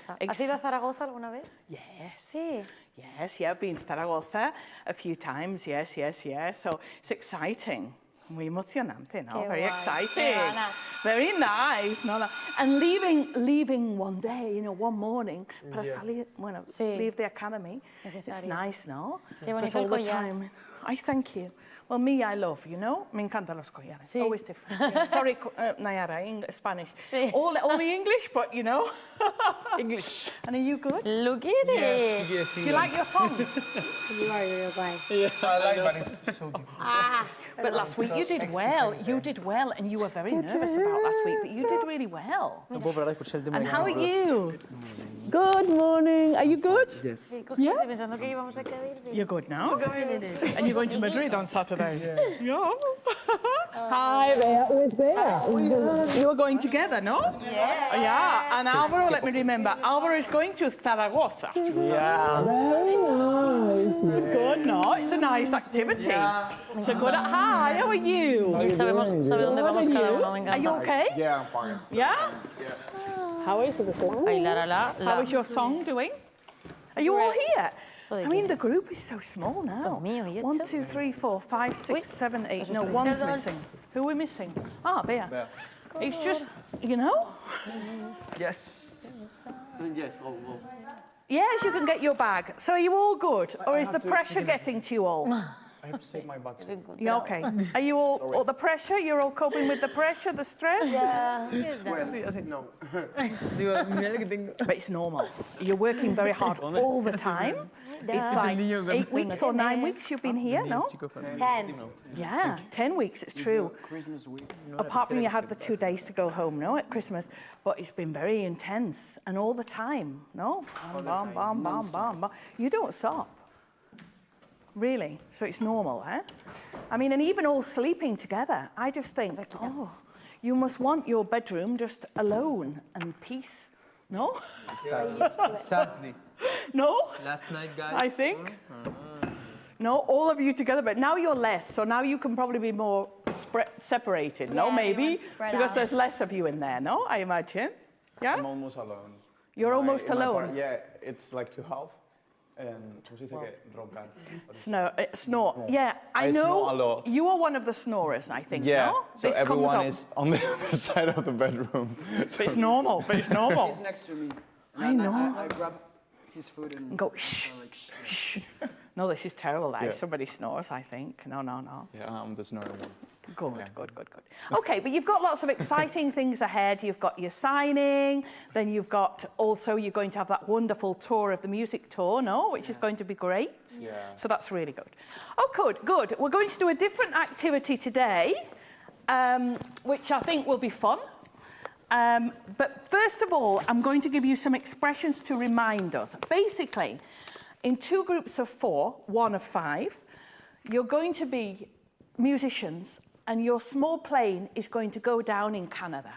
Zaragoza. ¿Has ido a Zaragoza alguna vez? Yes. Sí. Yes, yeah, I've been to Zaragoza a few times. Yes. So it's exciting. Muy emocionante, no? Qué Very guay. exciting. Qué ganas. Very nice. No. And leaving one day, one morning, para salir, Sí. leave the academy. It's Necesario. nice, no? Qué bonito Because all el the collar. time. I thank you. Well, me, I love, me encantan los collares. Sí. Always different. Yeah. Sorry, Nayara, Spanish. Sí. Only English, but English. And are you good? Look at it. Yes, Do you like your song? You are Uruguay. I like, but it's so difficult. But last week you did well. You did well, and you were very nervous about last week, but you did really well. No puedo parar de escuchar el tema And de how are Granada. you? Good morning. Are you good? Yes. Sí, cogiste pensando que íbamos a quedar. You're good now? And you're going to Madrid on Saturday? Yeah. Hi there, with Bea. You were going together, no? Yes. Yeah, and Alvaro, let me remember, Alvaro is going to Zaragoza. Yeah. Good, no? It's a nice activity. So good. Hi, how are you? Sabe dónde vamos cada uno, me Are you encanta. okay? Yeah, I'm fine. Yeah? How is your song doing? Are you all here? Joder, I mean, the group is so small now. Oh, mío, y 1, esto. 2, 3, 4, 5, 6, Uy. 7, 8. No, one's missing. Who are we missing? Ah, Bea. It's just, Yes. Yes, go. Yes, you can get your bag. So are you all good? Or is the pressure getting to you all? I have to take my bag too. Yeah, okay. Are you all the pressure? You're all coping with the pressure, the stress? No. Digo, mira que tengo. But it's normal. You're working very hard all the time. It's like 8 weeks or 9 weeks you've been here, no? 10. Yeah, 10 weeks, it's true. Christmas week. Apart from you had the 2 days to go home, no, at Christmas. But it's been very intense and all the time, no? Bam, bam, bam, bam, bam. You don't stop. Really? So it's normal, eh? I mean, and even all sleeping together, I just think, you must want your bedroom just alone and peace, no? Sadly. No? Last night, guys. I think. No, all of you together, but now you're less, so now you can probably be more separated, no? Yeah, Maybe, you want to spread because out. there's less of you in there, no? I imagine. Yeah? I'm almost alone. You're almost in my alone? yeah, it's like to half. And ¿cómo se dice que roncar? Snore. Yeah, I I know. snore a lot. You are one of the snorers, I think, Yeah, no? so This comes everyone up. is on the other side of the bedroom. But it's normal, but it's normal. He's next to me. I know. I grab his food and And go, shh, like, shh. shh. No, this is terrible, that. Yeah. If somebody snores, I think. No. Yeah, I'm the snoring one. Good. Okay, but you've got lots of exciting things ahead. You've got your signing, then you're going to have that wonderful tour of the music tour, no? Which is going to be great. Yeah. So that's really good. Oh, good. We're going to do a different activity today, which I think will be fun. But first of all, I'm going to give you some expressions to remind us. Basically, in 2 groups of 4, 1 of 5, you're going to be musicians, and your small plane is going to go down in Canada.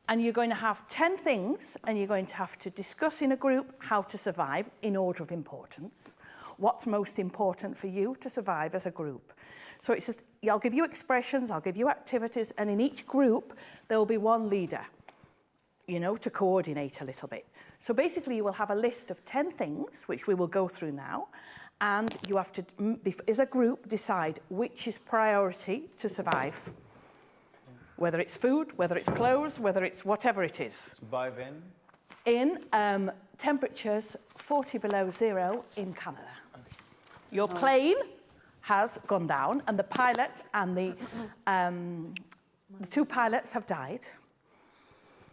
And you're going to have 10 things, and you're going to have to discuss in a group how to survive in order of importance. What's most important for you to survive as a group? So it's just, I'll give you expressions, I'll give you activities, and in each group, there will be one leader, to coordinate a little bit. So basically, you will have a list of 10 things, which we will go through now, and you have to, as a group, decide which is priority to survive. Whether it's food, whether it's clothes, whether it's whatever it is. Survive in? In temperatures 40 below zero in Canada. Your plane has gone down, and the pilot and the 2 pilots have died,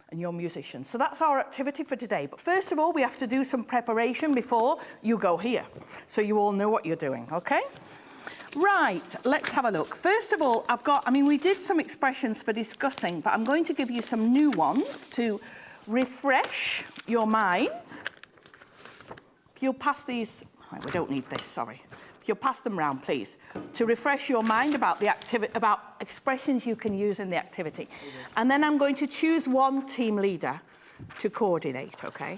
and you're musicians. So that's our activity for today. But first of all, we have to do some preparation before you go here, so you all know what you're doing, okay? Right, let's have a look. First of all, we did some expressions for discussing, but I'm going to give you some new ones to refresh your mind. If you'll pass these, we don't need this, sorry. If you'll pass them round, please, to refresh your mind about the activity, about expressions you can use in the activity. And then I'm going to choose one team leader to coordinate, okay?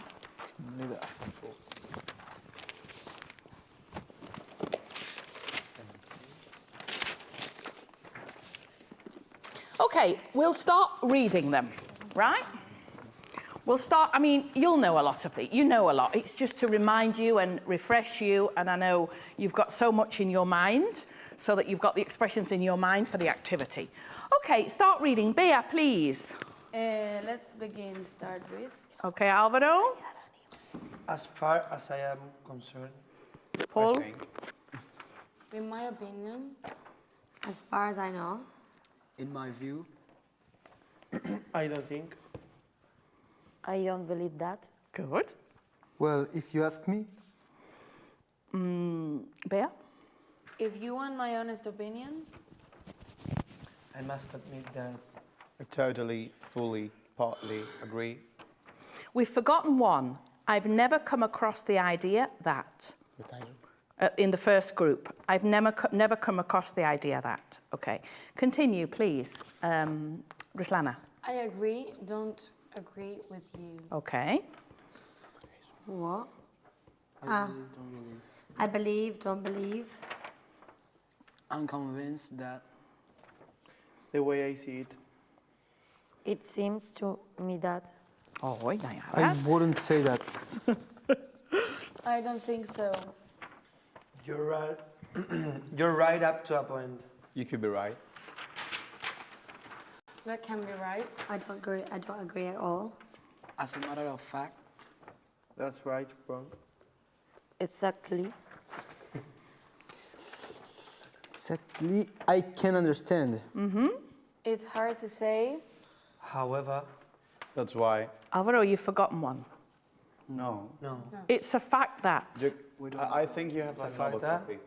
Okay, we'll start reading them, right? We'll start, I mean, you'll know a lot of it. You know a lot. It's just to remind you and refresh you. And I know you've got so much in your mind, so that you've got the expressions in your mind for the activity. Okay, start reading. Bea, please. Let's begin. Start with. Okay, Alvaro. As far as I am concerned, Paul. I think. In my opinion, As far as I know, In my view, I don't think. I don't believe that. Good. Well, if you ask me, Bea. if you want my honest opinion, I must admit that I totally, fully, partly agree. We've forgotten one. I've never come across the idea that. In the first group. I've never come across the idea that. Okay. Continue, please. Ruslana. I agree, don't agree with you. Okay. what? I believe, I believe, don't don't believe. believe. I'm convinced that the way I see it, It seems to me that. Oh, I Nayara. wouldn't say that. I don't think so. You're right. You're right up to a point. You could be right. That can be right. I don't agree at all. as a matter of fact, That's right, wrong. Exactly. Exactly, I can understand. It's hard to say. However, That's why. Alvaro, you've forgotten one. No. no. It's a fact that. I think you have another fact, copy.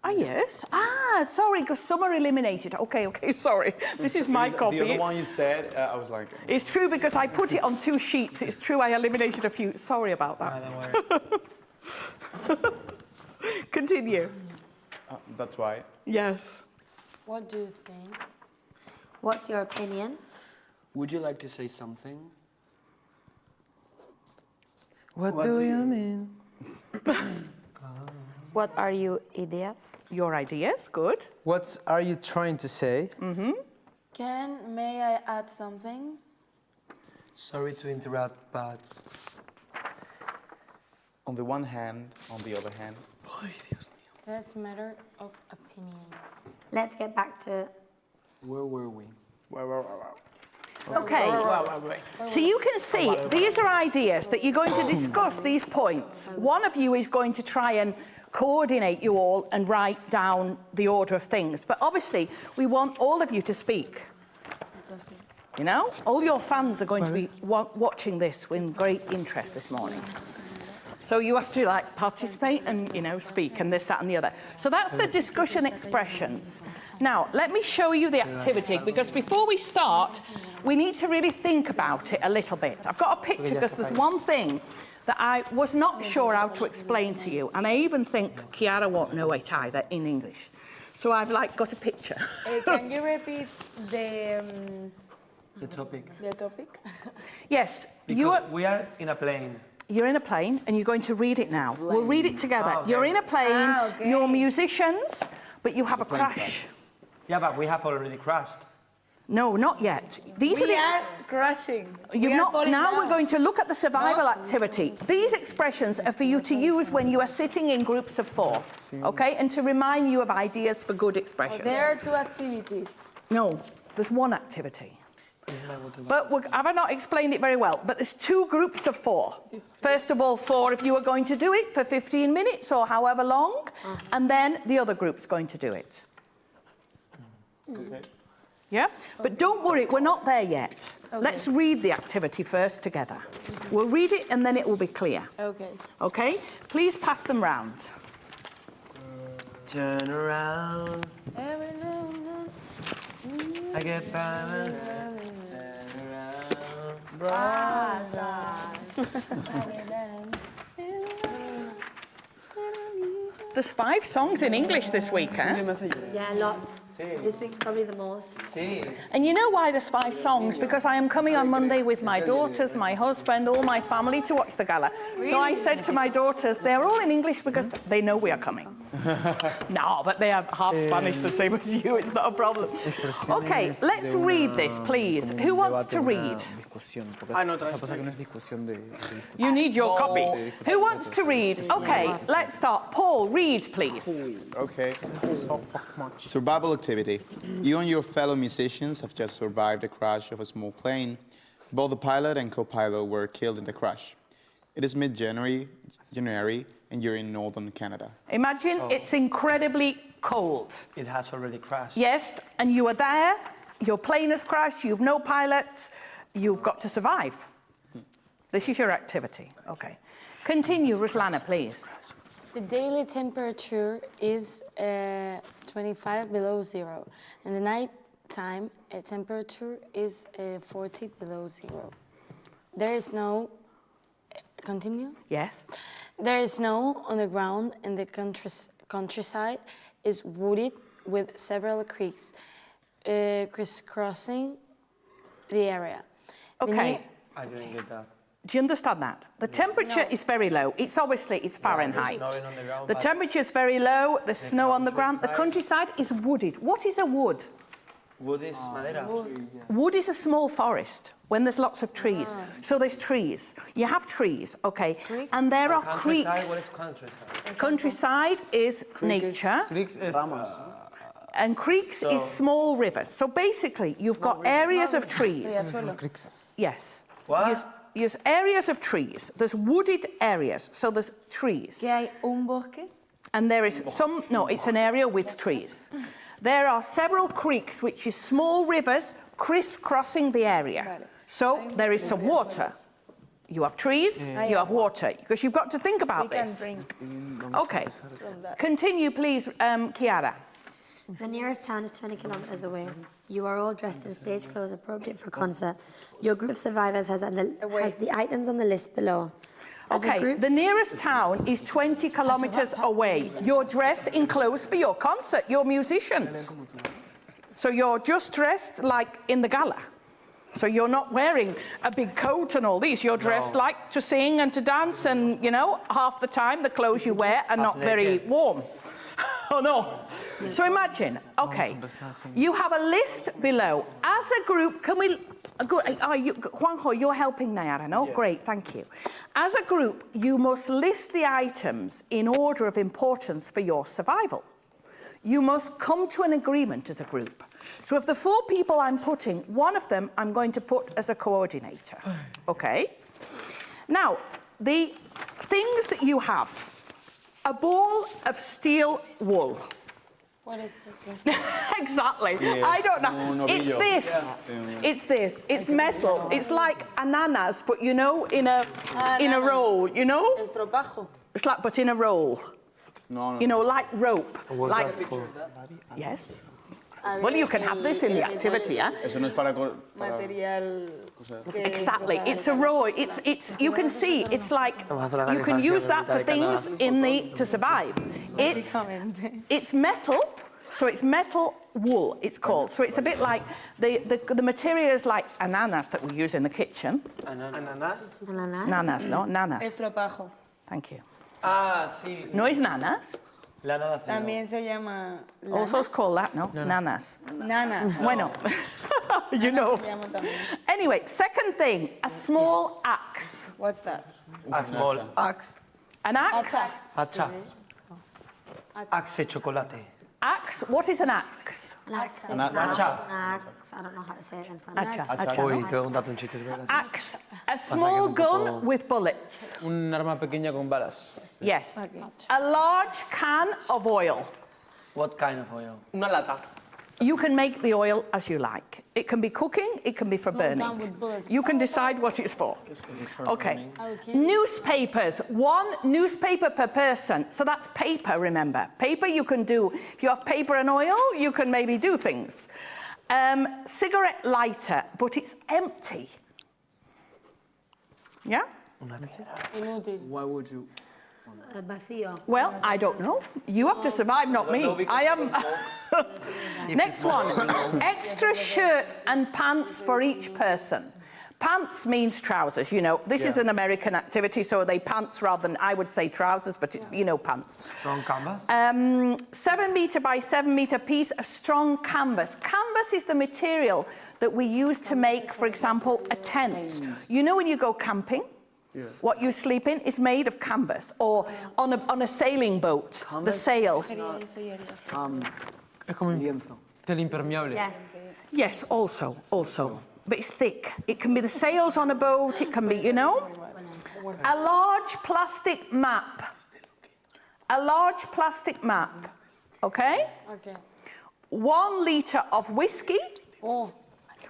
Ah, yes. Ah, sorry, because some are eliminated. Okay, sorry. This is my copy. The other one you said, I was like, It's true because I put it on 2 sheets. It's true I eliminated a few. Sorry about that. Don't worry. Continue. that's why. Yes. What do you think? What's your opinion? would you like to say something? What do you mean? What are your ideas? Your ideas, good. What are you trying to say? May I add something? Sorry to interrupt, but On the one hand, on the other hand. That's a matter of opinion. Let's get back to Where were we? Okay. So you can see these are ideas that you're going to discuss these points. One of you is going to try and coordinate you all and write down the order of things. But obviously, we want all of you to speak. You know, all your fans are going to be watching this with great interest this morning. So you have to like participate and, you know, speak and this, that and the other. So that's the discussion expressions. Now, let me show you the activity because before we start, we need to really think about it a little bit. I've got a picture because there's one thing that I was not sure how to explain to you. And I even think Chiara won't know it either in English. So I've like got a picture. Can you repeat the topic. topic? Yes, Because we are in a plane. you're in a plane and you're going to read it now. We'll read it together. Oh, okay. You're in a plane, okay. you're musicians, but you have a crash. Yeah, but we have already crashed. No, not yet. These are We the... are crashing. You've We are not, falling now down. we're going to look at the survival activity. These expressions are for you to use when you are sitting in groups of 4, okay? And to remind you of ideas for good expressions. There are 2 activities. No, there's one activity. But have I not explained it very well? But there's 2 groups of 4. First of all, 4 of you are going to do it for 15 minutes or however long, and then the other group's going to do it. Okay. Yeah? But don't worry, we're not there yet. Let's read the activity first together. We'll read it and then it will be clear. Okay. Okay? Please pass them round. Turn around, Every now and then. I get by. There's 5 songs in English this week, eh? yeah, lots. He speaks probably the most. Sí. And you know why there's 5 songs? Because I am coming on Monday with my daughters, my husband, all my family to watch the gala. So I said to my daughters, they're all in English because they know we are coming. No, but they are half Spanish the same as you, it's not a problem. Okay, let's read this, please. Who wants to read? You need your copy. Who wants to read? Okay, let's start. Paul, read, please. Okay. Survival activity. You and your fellow musicians have just survived the crash of a small plane. Both the pilot and co-pilot were killed in the crash. It is mid-January, and you're in northern Canada. Imagine it's incredibly cold. It has already crashed. Yes, and you are there, your plane has crashed, you've no pilots, you've got to survive. This is your activity. Okay. Continue, Ruslana, please. The daily temperature is 25 below zero. In the night time, temperature is 40 below zero. There is no, continue? Yes. There is snow on the ground and the countryside is wooded with several creeks crisscrossing the area. Okay. I didn't get that. Do you understand that? The temperature is very low. It's obviously, it's Fahrenheit. snowing on the ground, The but temperature is very low, there's snow on the ground. The countryside is wooded. What is a wood? Wood is madera. Wood is a small forest when there's lots of trees. So there's trees. You have trees, okay? And there are Countryside, creeks. what is countryside? Countryside is nature. And creeks is small rivers. So basically, you've got areas of trees. Yes. What? There's areas of trees. There's wooded areas. So there's trees. ¿Qué hay? ¿Un bosque? And there is some, no, it's an area with trees. There are several creeks, which is small rivers crisscrossing the area. So there is some water. You have trees, you have water, because you've got to think about this. Okay. Continue, please, Chiara. The nearest town is 20 kilometers away. You are all dressed in stage clothes appropriate for concert. Your group of survivors has the items on the list below. As a Okay, group, the nearest town is 20 kilometers away. You're dressed in clothes for your concert, you're musicians. So you're just dressed like in the gala. So you're not wearing a big coat and all these. You're dressed like to sing and to dance, and, you know, half the time the clothes you wear are not very warm. Oh, no. So imagine, okay, you have a list below. As a group, can we... Juanjo, you're helping Nayara, no? Yes. Great, thank you. As a group, you must list the items in order of importance for your survival. You must come to an agreement as a group. So of the 4 people I'm putting, one of them I'm going to put as a coordinator, okay? Now, the things that you have, a ball of steel wool. What is this? Exactly. I don't know. It's this. It's this. It's metal. It's like ananas, but you know, in a roll. You know. Estropajo. It's like, but in a roll. No. You know, like rope. What's Like. that for? Yes. Well, you can have this in the activity, yeah. Eso no es para... Material. Exactly. It's a roll. It's. You can see. It's like you can use that for things to survive. It's metal. So it's metal wool. It's called. So it's a bit like the material is like ananas that we use in the kitchen. Ananas? Nanas, no, nanas. Estropajo. Thank you. Ah, sí. No es nanas. Lana de acero. También se llama Also it's called that, no? Nanas. nana. Bueno, you know. Se llama también. Anyway, second thing, a small axe. What's that? A small axe. An axe. Hacha. Axe de chocolate. Axe. What is an axe? Lax, Hacha. I don't know how to say it in Spanish. Hacha. Uy, tengo un dato en chistes, ¿verdad? Axe. A small gun with bullets. Un arma pequeña con balas. Yes. A large can of oil. What kind of oil? Una lata. You can make the oil as you like. It can be cooking, it can be for done burning. with bullets. You can decide what it's for. Okay. Newspapers, 1 newspaper per person. So that's paper, remember. Paper you can do, if you have paper and oil, you can maybe do things. Cigarette lighter, but it's empty. Yeah? Inútil. Why would you? Vacío. Well, I don't know. You have to survive, not me. I am. Next one. Extra shirt and pants for each person. Pants means trousers, you know. This is an American activity, so they pants rather than, I would say trousers, but you know, pants. Strong canvas. 7 metre by 7 metre piece of strong canvas. Canvas is the material that we use to make, for example, a tent. You know when you go camping? What you sleep in is made of canvas, or on a sailing boat, the sail. Es como Lienzo. tela impermeable. Yes. Yes, also. But it's thick. It can be the sails on a boat, it can be, you know. A large plastic map. A large plastic map, okay? Okay. 1 litre of whiskey. Oh,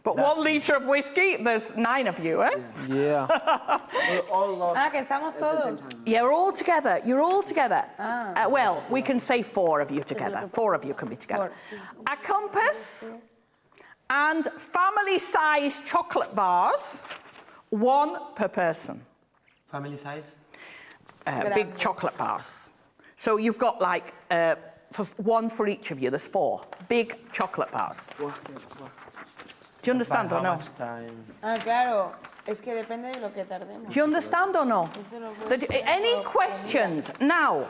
But 1 litre of whiskey, there's 9 of you, eh? Yeah. We're all lost que estamos at the same todos. time. Yeah, you're all together. Well, we can say 4 of you together. 4 of you can be together. A compass and family-sized chocolate bars, 1 per person. Family size. Big chocolate bars. So you've got like 1 for each of you, there's 4. Big chocolate bars. Do you understand or no? Ah, claro. Es que depende de lo que tardemos. Do you understand or no? Any questions? Now,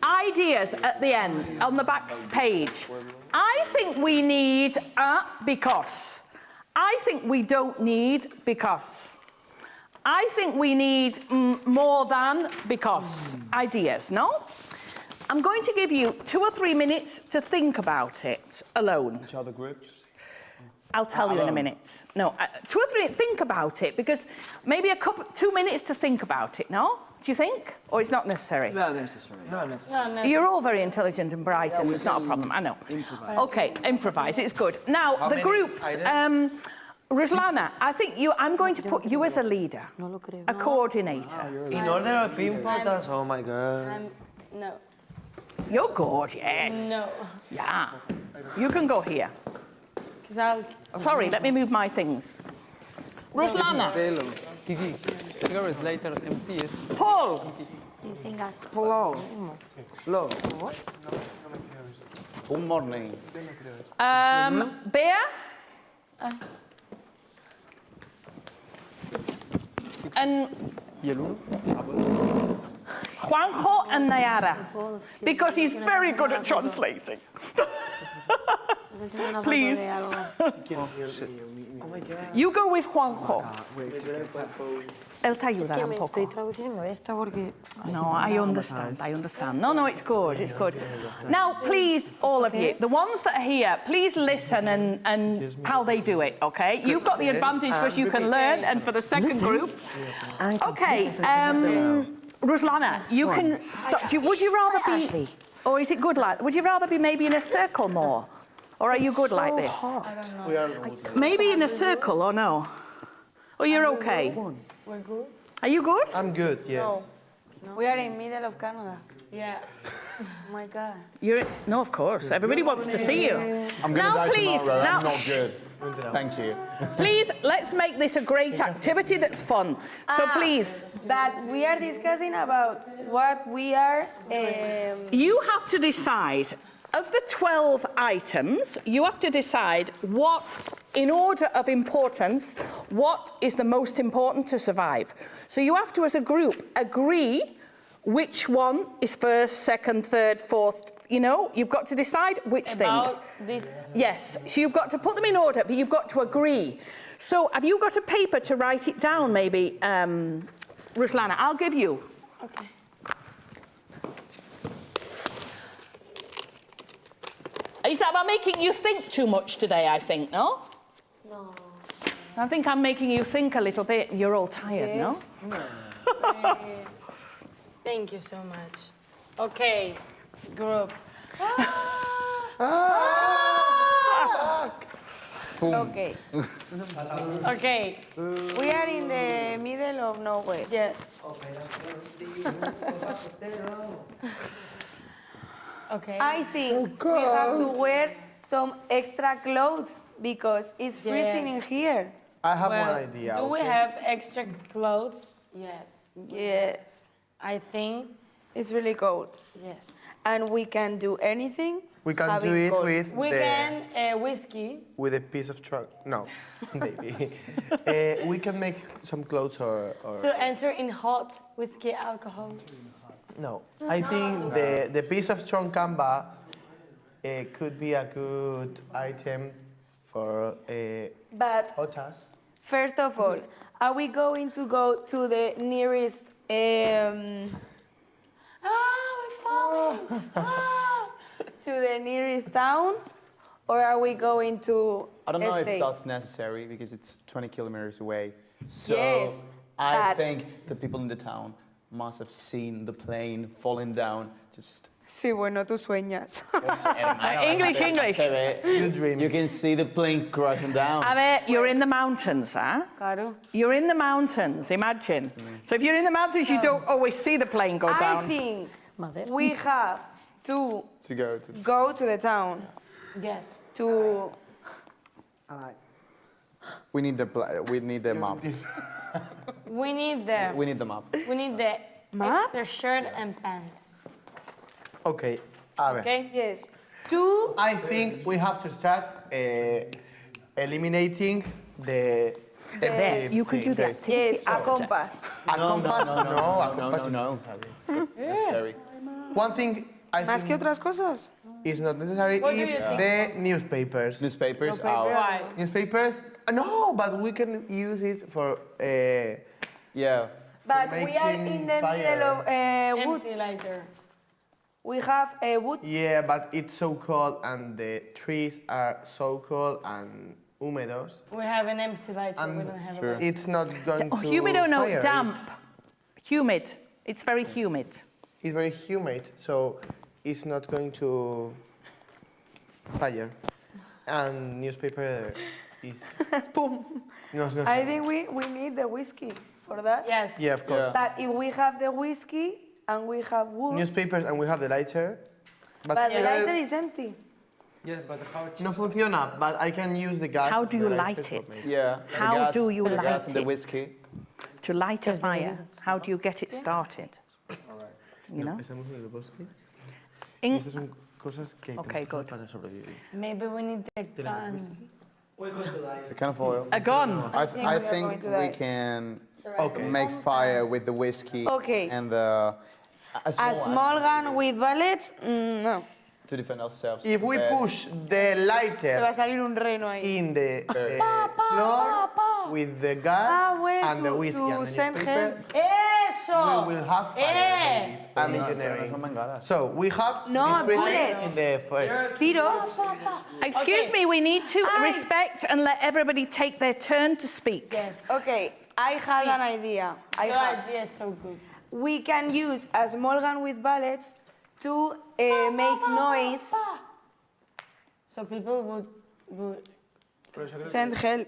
ideas at the end, on the back page. I think we need a because. I think we don't need because. I think we need more than because. Ideas, no? I'm going to give you 2 or 3 minutes to think about it alone. Which other groups? I'll tell you in a minute. No, 2 or 3, think about it, because maybe 2 minutes to think about it, no? Do you think? Or it's not necessary? Not necessary. No, no. You're all very intelligent and bright, and it's not a problem, I know. Improvise. Okay, improvise, it's good. Now, the many groups. Ruslana, I think I'm going to put you as a leader, a coordinator. In order of importance, oh my God. No. You're good, yes. No. Yeah. You can go here. 'Cause I'll... Sorry, let me move my things. Ruslana, Pelo. Kiki, cigarettes later empty. Paul, Sí, sin gas. Hello. Hello. Good morning. Bea, and ¿Y el uno? Juanjo and Nayara, because he's very good at translating. Please. You go with Juanjo. Él te ayudará un poco. Estoy traduciendo esto porque... No, I understand. No, it's good, it's good. Now, please, all of you, the ones that are here, please listen and how they do it, okay? You've got the advantage because you can learn, and for the second group. Okay, Ruslana, you can stop. Would you rather be, or is it good like, would you rather be maybe in a circle more? Or are you good like this? Maybe in a circle or no? Or you're okay? We're good? Are you good? I'm good, yeah. We are in middle of Canada. Yeah. Oh my God. No, of course. Everybody wants to see you. I'm going to die please, tomorrow. now, I'm not good. Thank you. Please, let's make this a great activity that's fun. So please, That we are discussing about what we are... you have to decide, of the 12 items, you have to decide what, in order of importance, what is the most important to survive. So you have to, as a group, agree which one is first, second, third, fourth, you know? You've got to decide which things. this. Yes, so you've got to put them in order, but you've got to agree. So have you got a paper to write it down, maybe, Ruslana? I'll give you. Okay. Is that about making you think too much today, I think, no? No. I think I'm making you think a little bit. You're all tired, no? Thank you so much. Okay, group. Okay. Okay. We are in the middle of nowhere. Yes. Okay. I think we have to wear some extra clothes because it's freezing in here. I have one idea. Do we have extra clothes? Yes. Yes. I think It's really cold. yes. And we can do anything. We can having do it cold. with We the, can whiskey. with a piece of truck. No, maybe. We can make some clothes or To enter in hot whiskey alcohol. no. I think the piece of strong canvas could be a good item for But hotas. first of all, are we going to go to the nearest We're falling. to the nearest town, or are we going to I don't know stay? if that's necessary because it's 20 kilometers away. So Yes, I but- think the people in the town must have seen the plane falling down. Just Sí, bueno, tú sueñas. English, English. You dream. You can see the plane crashing down. A ver, you're in the mountains, huh? Claro. You're in the mountains, imagine. So if you're in the mountains, you don't always see the plane go I down. think Mother. we have to To go to. go to the town Yes. to. We need the we need the map. We need the We need the map. Map? extra shirt and pants. Okay. A ver. Okay? Yes. To. I think we have to start eliminating the. There, you could do that. Yes, a compass. A compass? No, a no, compass no, is no. Necessary. One thing I Más que think otras cosas. is not necessary What do is you think? the newspapers. Newspapers No out. paper. Why? Newspapers? No, but we can use it for. Yeah. But we are in the middle of wood. Empty lighter. We have a wood. Yeah, but it's so cold and the trees are so cold and húmedos. We have an empty lighter. We And don't have true. a light. it's not going to. Humid or no, fire. damp. Humid. It's very humid. It's very humid, so it's not going to fire. And newspaper is. Boom. No, it's not. I think we need the whiskey for that. Yes. Yeah, of course. But if we have the whiskey and we have wood, Newspapers and we have the lighter. but the lighter is empty. Yes, but how No funciona, but I can use the gas. How of do the you lighter light for it? me. Yeah. and the How gas- do you the gas light and the it? whiskey. To light a fire, how do you get it started? You know? Estamos en el bosque. In- Estas son cosas que Okay, tenemos good. para sobrevivir. Maybe we need the gun. The kind of oil. A gun. I we are think going to we die. can Okay. make fire with the whiskey Okay. and the A small gun with bullets, no. to defend ourselves. If we Yes. push the Te va a lighter salir un reno ahí. in the floor with the gas well, and the to- whiskey to and the send newspaper, Eso. we will have fire. Eh. babies. Amazing. Son bengalas. So we have No, these three bullets. things in the first. Tiros. Excuse me, we need to Aye. respect and let everybody take their turn to speak. Yes. Okay, I had an idea. I Your have. idea is so good. We can use a small gun with bullets to make noise, So people would send help.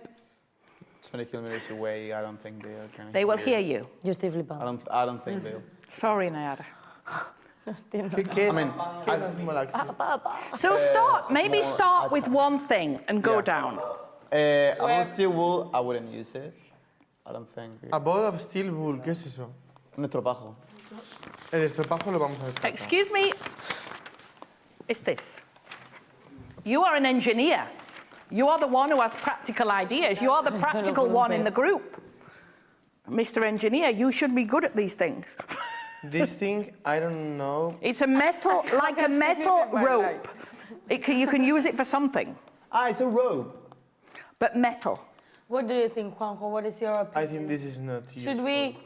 20 kilometers away, I don't think they are going to They will hear you. Yo estoy flipando. I don't think they'll. Sorry, Nayara. ¿Qué es? I mean, ¿Qué es la simulación? So start, maybe start with one thing and go down. A ball of steel wool, I wouldn't use it. I don't think. A ball of steel wool, ¿qué es eso? Un estropajo. El estropajo lo vamos a descartar. Excuse me, it's this. You are an engineer. You are the one who has practical ideas. You are the practical one in the group. Mr. Engineer, you should be good at these things. This thing, I don't know. It's a metal, like a metal my rope. You can use it for something, Ah, it's a rope. but metal. What do you think, Juanjo? What is your opinion? I think this is not Should useful. we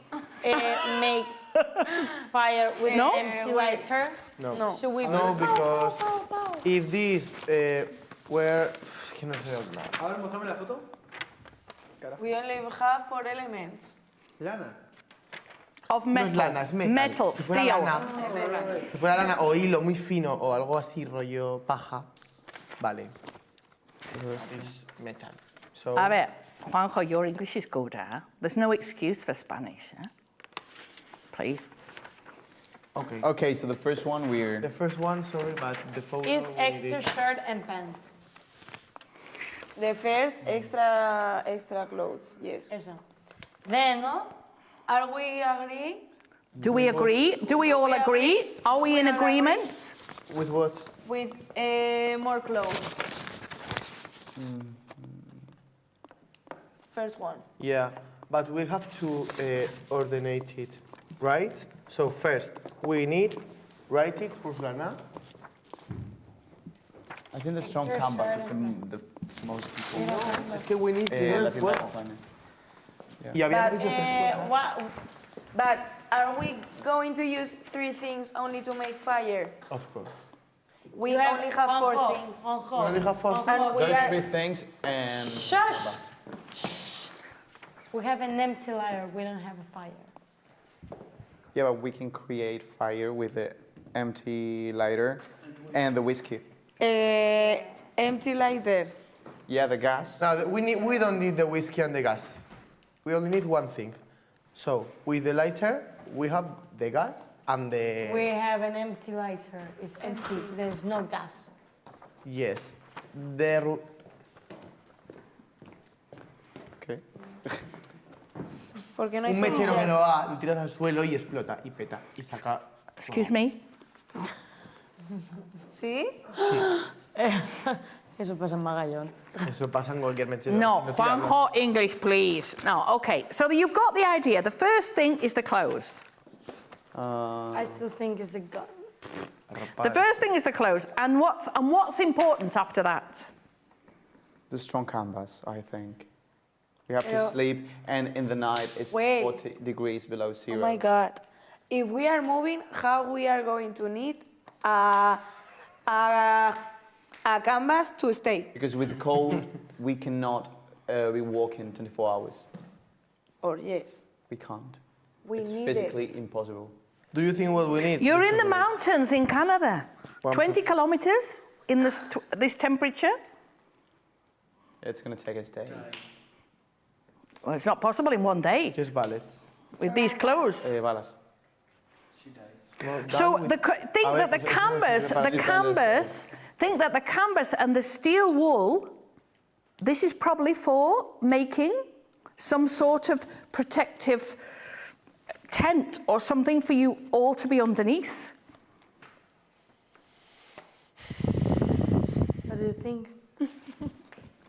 make fire with No. an empty lighter? No. Should we? No, because if these were... Es que no sé hablar. A ver, mostrame la foto. We only have 4 elements. Lana. Of No metal. es lana, es metal. Metal, Si fuera steel. lana, si fuera lana o hilo muy fino o algo así, rollo paja, vale. Eso es metal. So, A ver, Juanjo, your English is good, huh? There's no excuse for Spanish, huh? Please. okay. Okay, so the first one we're. The first one, sorry, but the photo... Is we extra did- shirt and pants. The first extra clothes, yes. Eso. Then, Are we agree Do we agree? Do we all agree? Are we in agreement? With what? With more clothes. First one. Yeah, but we have to ordinate it, right? So first, we need, write it, Ruslana. I think the strong canvas is the most important. Es que we need La to tienda de España. Y habíamos But, dicho tres cosas. But are we going to use 3 things only to make fire? Of course. We only have 4 things. We only have 4 And we Those are 3 things and Shush! We have an empty lighter, we don't have a fire. yeah, but we can create fire with the empty lighter and the whiskey. empty lighter. Yeah, the gas. Now, we don't need the whiskey and the gas. We only need one thing. So, with the lighter, we have the gas and the... We have an empty lighter, it's empty, there's no gas. Yes. The... Okay. ¿Por qué no hay Un mechero que fuego? no va, lo tiras al suelo y explota, y peta, y saca... Excuse me? ¿Sí? Eso pasa en Magallón. Eso pasa en cualquier mechero. No, Si tiras Juanjo, English, please. No, okay. So you've got the idea. The first thing is the clothes. I still think it's a gun. los- The first thing is the clothes. And what's important after that? The strong canvas, I think. We have to sleep, and in the night it's Wait. 40 degrees below Oh zero. my God. If we are moving, how we are going to need a canvas to stay? Because with cold, we cannot be walking 24 hours. Or yes. We can't. We It's need physically impossible. Do you think what we need? You're in the mountains in Canada. 20 kilometers in this temperature? It's going to take us days. Well, it's not possible in one day Just ballets. with these clothes. Balas. No, So done the, with- think A that ver, the eso- eso canvas, es para the defenderse. canvas, think that the canvas and the steel wool, this is probably for making some sort of protective tent or something for you all to be underneath. What do you think?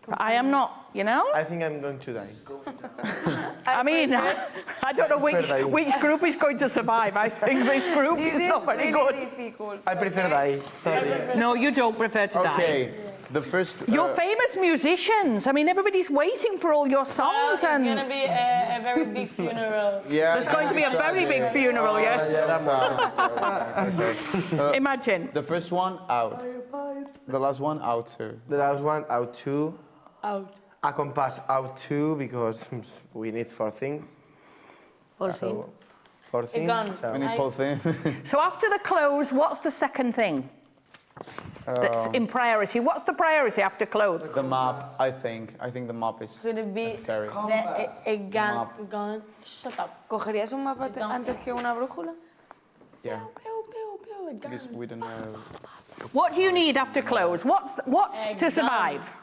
But I am not, you know? I think I'm going to die. I mean, I don't know which group is going to survive. I think this group This is is not very really good. difficult. I prefer die. Sorry. No, you don't prefer to die. Okay, the first. You're famous musicians. I mean, everybody's waiting for all your songs, It's and gonna be a very big funeral. Yeah, there's going to be a very big funeral, yes? Imagine. The first one out. The last one out too. The last one, out 2. Out. A compass, out 2, because we need 4 things. Por fin. So, 4 things. gun. so- We need both things. So after the clothes, what's the second thing that's in priority? What's the priority after clothes? The map, I think. I think the map is Could it be necessary. a gun? Map. Gun. Shut up. ¿Cogerías un mapa antes que una brújula? Yeah, Pew, pew, pew, a gun. because we don't know. What do you need after clothes? What's A to gun. survive?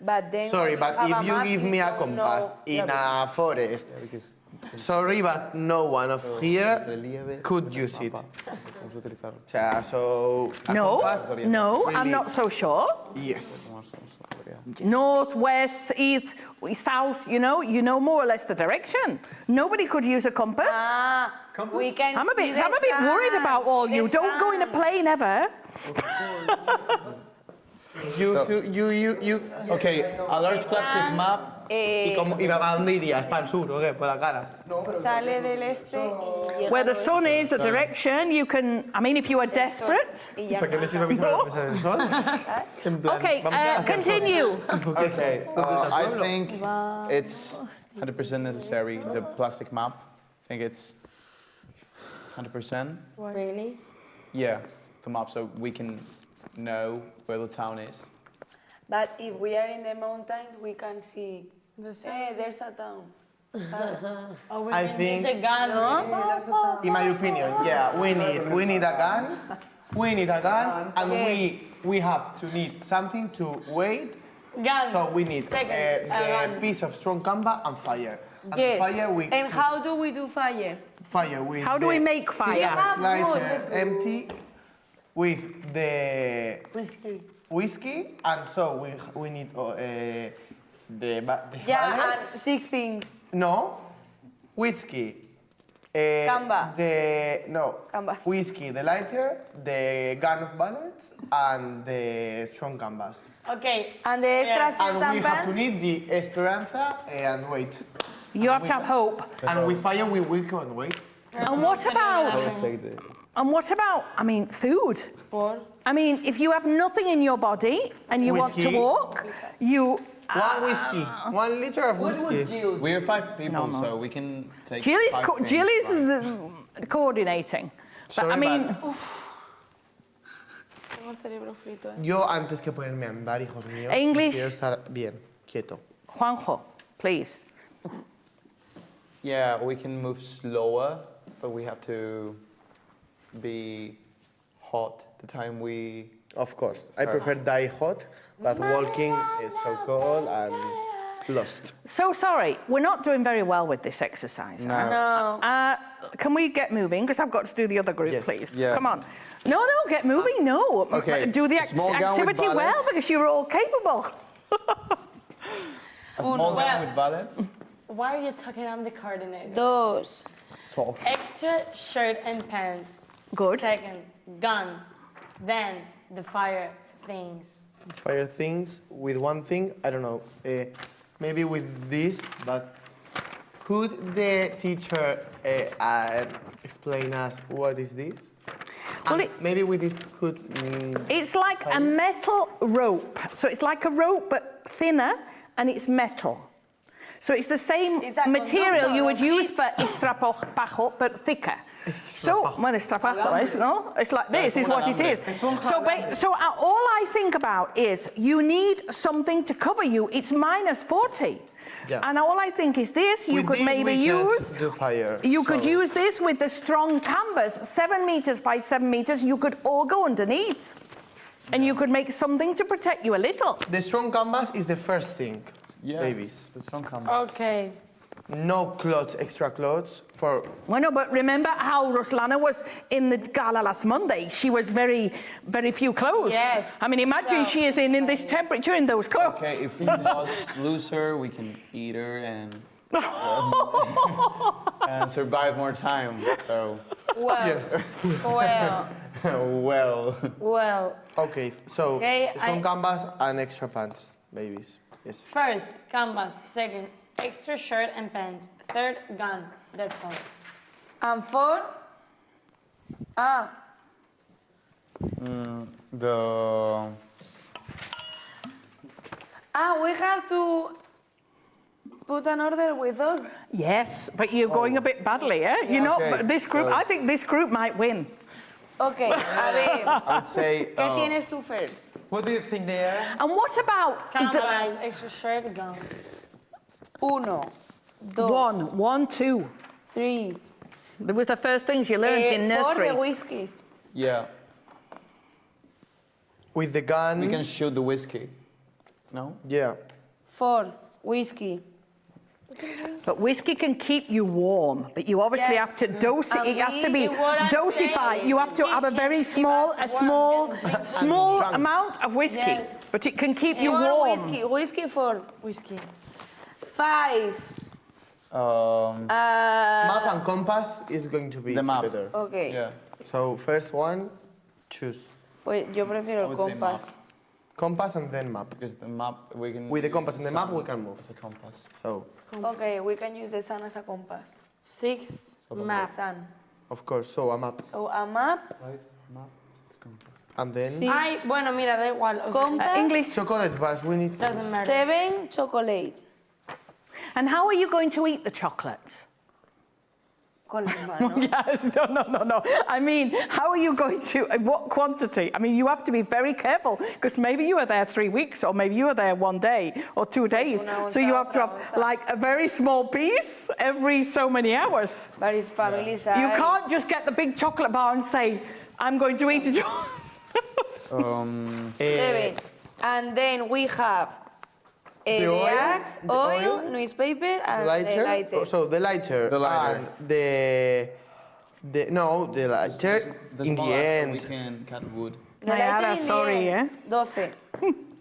But then Sorry, when but have if a you map, give me a don't compass know in the- a forest, Because sorry, but no one of here could use it. vamos a utilizarlo. O sea, so... a No, compass, no, I'm really- not so sure. Yes. North, west, east, south, you know more or less the direction. Nobody could use a compass. Ah, we can I'm a see bit, the I'm a bit worried sun, about all you. the Don't go in a sun. plane ever. Okay, a large plastic map. ¿Y para dónde irías? ¿Para el sur o qué? ¿Por la cara? Sale del este y llega Where the al sun oeste. is, the direction, you can, I mean, if you are desperate. Y ya ¿Para qué me sirve a mí saber la del sol? En plan, Okay, vamos a hacer continue. Okay, I think it's 100% necessary, the plastic map. I think it's 100%. Really? Yeah, the map, so we can know where the town is. But if we are in the mountains, we can see, hey, there's a town. Or we I can think- use a gun. In my opinion, yeah, we need a gun. We need a gun, and Yes. we have to need something to wait. Gun. So we need Second, a the gun. piece of strong canvas and fire. And Yes. fire we And how do we do fire? fire with How do we make fire? cigarette Yeah, lighter wood. empty with the Whiskey. whiskey, and so we need the the Yeah, palette. and 6 things. No, whiskey. Canvas. No. Canvas. Whiskey, the lighter, the gun of bullets, and the strong canvas. Okay. And the extra shirt And we and have to pants. need the Esperanza and wait. You have to have hope. And with fire we can wait. And what about? And what about? I mean, food. I mean, if you have nothing in your body and you want to Whiskey. walk, you. One whiskey, 1 liter of whiskey. We're 5 people, so we can take. Jill is, 5 things, Jill is right? coordinating. But Sorry, I mean, Tengo el cerebro frito, eh. Yo antes que ponerme a andar, hijos míos, English. quiero estar bien, quieto. Juanjo, please. Yeah, we can move slower, but we have to be hot the time we. Of course, I Sorry. prefer die hot, but walking is so cold and lost. So sorry, we're not doing very well with this exercise. No. No. Can we get moving? Because I've got to do the other group, Yes. please. Yeah. Come on. No, get moving. No. Okay, Do the small gun with activity well balance. because you're all capable. A small gun with bullets. Why are you talking on the coordinator? Dos. So. Extra shirt and pants. Good. Second, gun. Then the fire things. Fire things with one thing, I don't know, maybe with this, but could the teacher explain us what is this? Well, And maybe with this could. It's like a metal rope. So it's like a rope but thinner and it's metal. So it's the same Is that material you would conductor use for estrapajo but thicker. So, well, estrapajo is, no? It's like this is what it is. So all I think about is you need something to cover you. It's -40. Yeah. And all I think is this, you With could this maybe we could use. do fire, You could so- use this with the strong canvas, 7 meters by 7 meters. You could all go underneath, and you could make something to protect you a little. The strong canvas is the first thing, Yeah. babies. The strong combo. Okay. No clothes, extra clothes for. Well, no, but remember how Ruslana was in the gala last Monday? She was very few clothes. Yes. I mean, imagine she is in this temperature in those clothes. Okay, if we lose her, we can eat her and survive more time. So. Well, Well. Well. well. Okay, so Okay, strong I- canvas and extra pants, babies. Yes. First, canvas. Second, extra shirt and pants. Third, gun. That's all. And 4. The. We have to put an order with us. Yes, but you're going a bit badly, eh? You know, Okay, but this group, so- I think this group might win. Okay, a ver. I would say. ¿Qué tienes tú first? What do you think they are? And what about the Canvas, extra shirt, gun. 1, 2, 1, 2? 3. That was the first things you learned in 4 nursery. de whisky. Yeah, With the gun. we can shoot the whiskey. No? Yeah. 4 whisky. But whiskey can keep you warm, but you obviously Yes. have to dose it. It has to be What I'm dosified. saying You have to is have a it very can small, keep us warm. small drunk. amount of whiskey, Yes. but it can keep you 4 warm. whisky. Whisky 4. Whiskey. 5. Map and compass is going to be The map. better. Okay. Yeah. So first one, choose Pues yo I prefiero would say compás. map. compass and then map. Because the map we can. With the use compass and the map, sun we can move. as a compass. So Okay, we can use the sun as a compass. 6, The map. sun. of course, so a map So a map, Map, compass. and then Sí. Ay, bueno, mira, da igual. o sea, compass, English. chocolate bars. We need. doesn't matter. 7 chocolate. And how are you going to eat the chocolates? Con las manos. Yes, no. I mean, how are you going to, what quantity? I mean, you have to be very careful because maybe you were there 3 weeks or maybe you were there 1 day or 2 days. una So you onza, have to have otra onza. like a very small piece every so many hours. But it's family size. You can't just get the big chocolate bar and say, I'm going to eat it. Seven. And then we have The oil, axe, the oil, oil, newspaper, and lighter. the lighter. So the lighter. The lighter. And the lighter in the We end. can cut wood. The lighter Nayara, in sorry, the end. 12.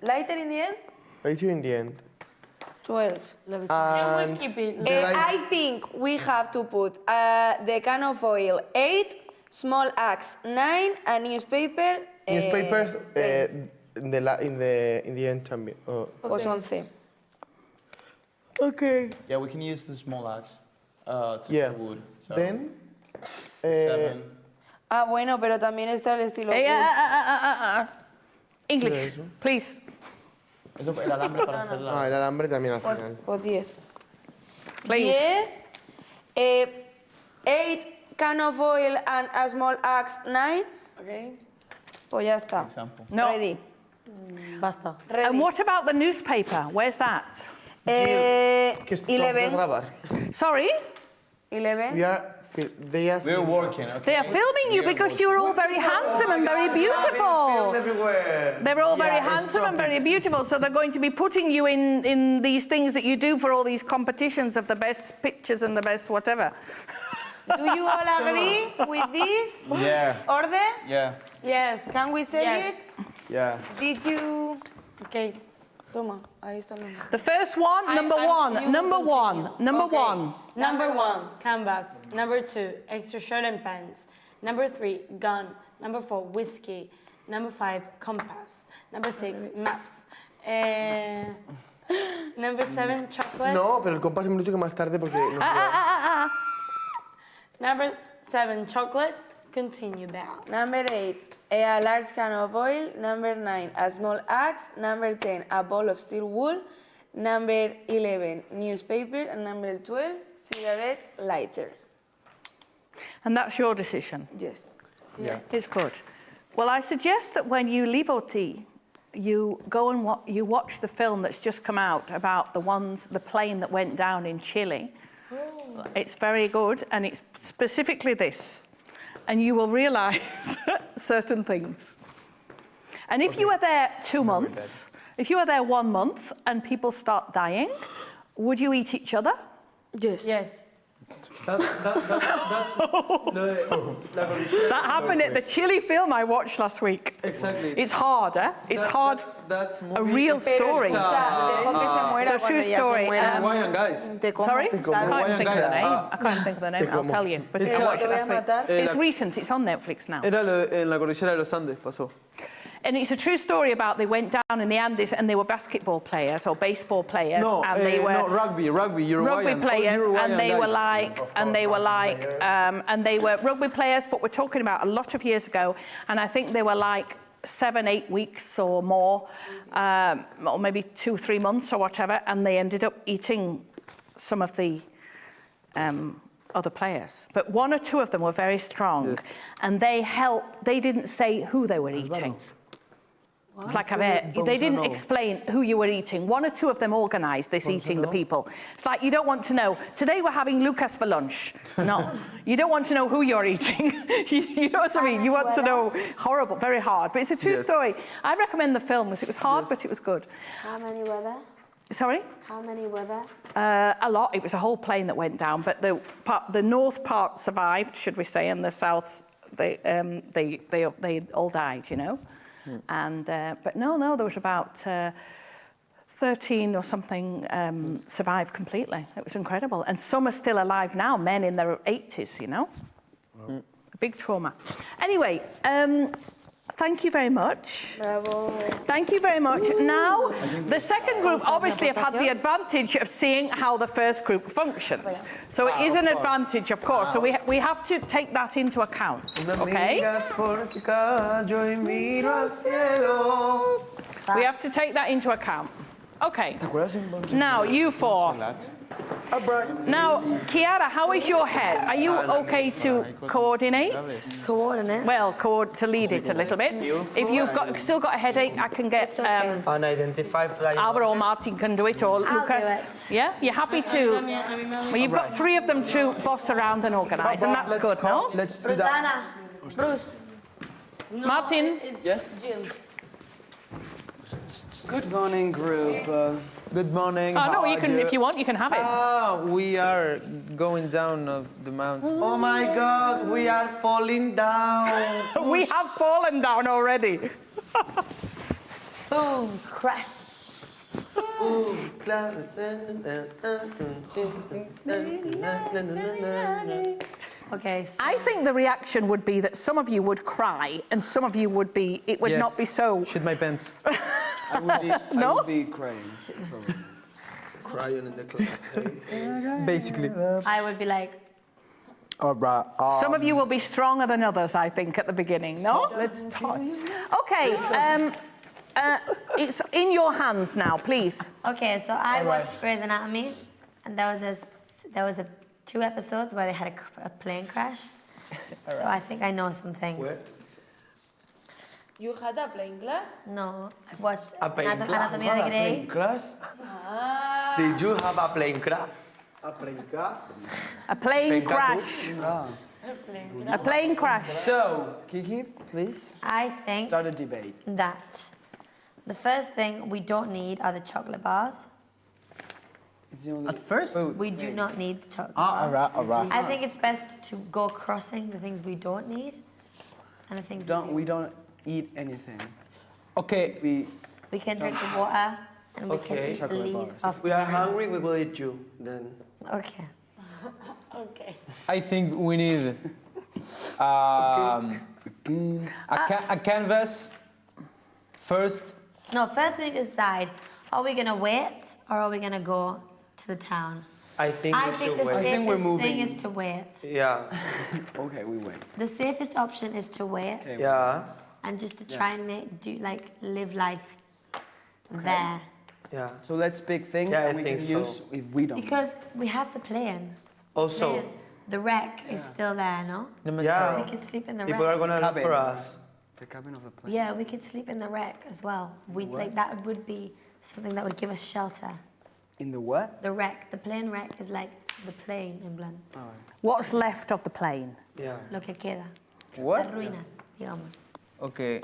Lighter in the end, Lighter in the end. 12. Can we keep it? I think we have to put the can of oil 8, small axe 9, and newspaper. Newspapers 10. in the end también. Oh. Pues 11. Okay. Yeah, we can use the small axe to Yeah. cut wood. So Then 7. Ah, bueno, pero también está el estilo. Hey, cool. English, please. Eso el alambre para hacer la... el alambre también al final. Pues 10. Please. 10. 8 can of oil and a small axe 9. Okay. Pues ya está. Example. No. Ready. Basta. Ready. And what about the newspaper? Where's that? Que stop de 11. grabar. Sorry? 11. They are We're working, okay? They are filming you because you're all very handsome and very beautiful. everywhere. They're all very Yeah, handsome stop and very beautiful, so they're going to be putting you in these things that you do for all these competitions of the best pictures and the best whatever. Do you all agree with this Yeah. order? Yeah. Yes. Can we say Yes. it? Yeah. Did you... Okay. Toma, ahí está el nombre. The first one, number one, you number continue. one, number Okay. one. Number 1, canvas. Number 2, extra shirt and pants. Number 3, gun. Number 4, whiskey. Number 5, compass. Number 6, maps. Number 7, chocolate. No, pero el compás me lo dicho que más tarde porque... no sé. Number 7, chocolate. Continue down. Number 8, a large can of oil. Number 9, a small axe. Number 10, a ball of steel wool. Number 11, newspaper. And number 12, cigarette lighter. And that's your decision. Yes. Yeah. It's good. Well, I suggest that when you leave OT, you go and you watch the film that's just come out about the plane that went down in Chile. Oh. It's very good, and it's specifically this. And you will realise certain things. And if you were there 2 months, if you were there 1 month and people start dying, would you eat each other? Yes. Yes. La condition. That happened at the Chile film I watched last week. Exactly. It's hard, eh? It's hard. That's A real story. Pero escucha, dejó que se muera So, cuando true ya story, se muera. Hawaiian guys. Te como, Sorry? ¿sabes? I can't think of the name. Ah. I can't think of the name. I'll tell you. But I It's watched it Te voy a last week. matar. It's recent. It's on Netflix now. Era en la cordillera de los Andes, pasó. And it's a true story about they went down in the Andes and they were basketball players or baseball players, No, and they were no, rugby, Uruguayan. rugby players, Uruguayan and they were guys. like rugby players. But we're talking about a lot of years ago, and I think they were like 7-8 weeks or more, or maybe 2-3 months or whatever, and they ended up eating some of the other players. But 1 or 2 of them were very strong, Yes. and they didn't say who they were eating. It's like they didn't explain who you were eating. 1 or 2 of them organised this eating the people. It's like you don't want to know, today we're having Lucas for lunch. No, you don't want to know who you're eating. You know what I mean? You want to know, horrible, very hard. But it's a true story. I recommend the film because it was hard, but it was good. How many were there? Sorry? How many were there? A lot. It was a whole plane that went down, but the north part survived, should we say, and the south, they all died, you know. And but no, there was about 13 or something survived completely. It was incredible, and some are still alive now. Men in their 80s, you know. A big trauma. Anyway. Thank you very much. Bravo. Thank you very much. Now, the second group obviously have had the advantage of seeing how the first group functions. So it is an advantage, of course. So we have to take that into account, okay? We have to take that into account. Okay. Now, you 4. Now, Chiara, how is your head? Are you okay to coordinate? Coordinate. Well, to lead it a little bit. If you've still got a headache, I can get Unidentified flying Alvaro or Martin can do it, or Lucas. do it. Yeah, you're happy to. Well, you've got 3 of them to boss around and organise, and that's good, no? Let's do that. Rosanna, Bruce. Martin. Yes. Jill. Good morning, group. Good morning. Oh, no, how you are can, if you want, you can have it. We are going down of the mountain. Oh my God, we are falling down. We have fallen down already. Boom, crash. Okay, so I think the reaction would be that some of you would cry and some of you would be, it would not be so. Shit my pants. I No? would be crying. probably. Crying in the club. Basically. I would be like, Some of you will be stronger than others, I think, at the beginning. No? Let's start. Okay, it's in your hands now, please. okay, so I watched Grey's Anatomy, and there was a 2 episodes where they had a plane crash. So I think I know some things. Where? You had a plane class? No, I watched A plane crash? Anatomy of Grey. Class? Did you have a plane crash? A plane crash. A plane crash. So, Kiki, please I think start a debate. that the first thing we don't need are the chocolate bars. It's the only At first? We do not need the chocolate bars. Alright. I think it's best to go crossing the things we don't need and the things we don't eat anything. Okay. we can drink the water and we can Okay. eat the Chocolate leaves bars. off If we the are tree. hungry, we will eat you. Then Okay. Okay. I think we need a canvas first. No, first we need to decide, are we going to wait or are we going to go to the town? I think I we think should the wait. think we're safest thing moving. is to wait. Yeah, Okay, we win. The safest option is to wait Okay, yeah, and just to try and live life there. yeah. So let's pick things Yeah, I that we can think so. use if we don't. Because we have the plane. Also, Plane. The wreck is still there, no? yeah, We could sleep in the people are wreck. gonna look Cabin. for us. The cabin of the plane. Yeah, we could sleep in the wreck as well. We like that would be something that would give us shelter. In the what? The wreck, the plane wreck is like the plane in plan. What's left of the plane? Yeah. Lo que queda. What? Las ruinas, digamos. Okay.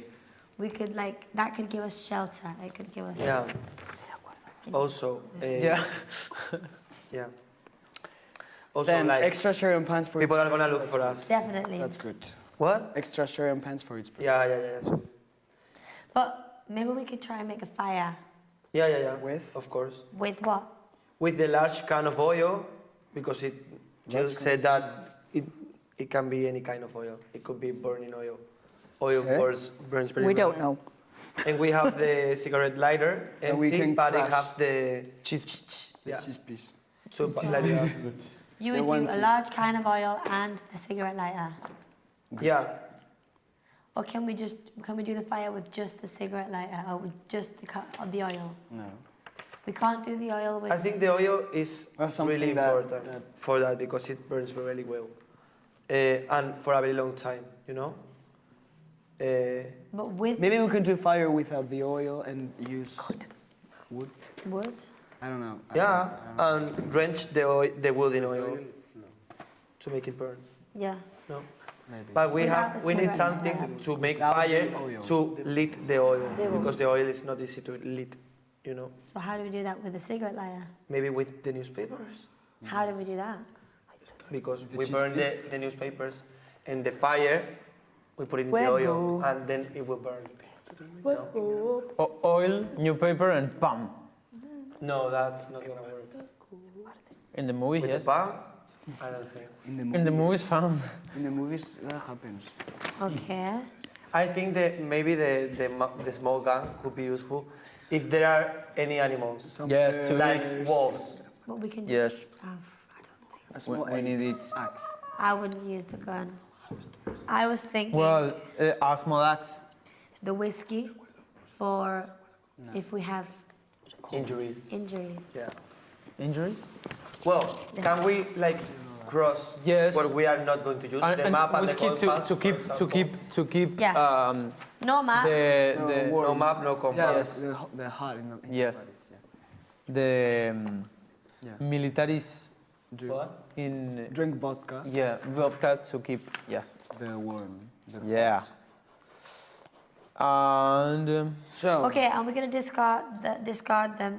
We could that could give us shelter. It could give us. Yeah. Also, Yeah. yeah. Also, Then like extra shirt and pants for people each are gonna person. look for us. Definitely. That's good. What? Extra shirt and pants for each person. Yeah, yeah, yeah. So, But maybe we could try and make a fire. yeah, yeah, yeah. With? Of course. With what? With the large can of oil, because Jill said that it can be any kind of oil. It could be burning oil. Oil burns very We well. don't know. And we have the cigarette lighter That we empty, can but it crash. have the Cheese. yeah. Cheese piece. So light it up. You The would do a onesies. large can of oil and a cigarette lighter. Yeah. Or can we do the fire with just the cigarette lighter or with just the oil? No. We can't do the oil with. I think the oil is Or something really that- important for that because it burns really well. And for a very long time, you know? But with Maybe we can do fire without the oil and use wood. wood. I don't know. Yeah, and drench the wood in oil to make it burn. Yeah. No? But we Without the need cigarette something lighter. to make Without fire the oil. to lit the oil because the oil is not easy to lit, you know? So how do we do that with the cigarette lighter? Maybe with the newspapers How do we do that? because With the we cheese burn piece? the newspapers and the fire, we put it in the oil and then it will burn. Oil, new paper, and bam. No, that's not gonna work. In the movie, With yes. the pan, I don't think. In the movies, found. In the movies, that happens. Okay. I think that maybe the small gun could be useful if there are any animals, Yes, to like eat. wolves. But we can. Yes. A small We need axe. I wouldn't use the gun. I was thinking Well, a small axe. the whiskey for if we have Injuries. injuries. Yeah. Injuries? Well, can we like cross Yes. what we are not going to use the map and the whiskey compass? to keep for to keep example? to keep Yeah. No map. the No map, no Yeah, compass. the heart in the Yes. Paris, yeah. the Yeah. militaries What? in Drink vodka. vodka to keep yes. The worm. The Yeah. And So, Okay, and we're going to discard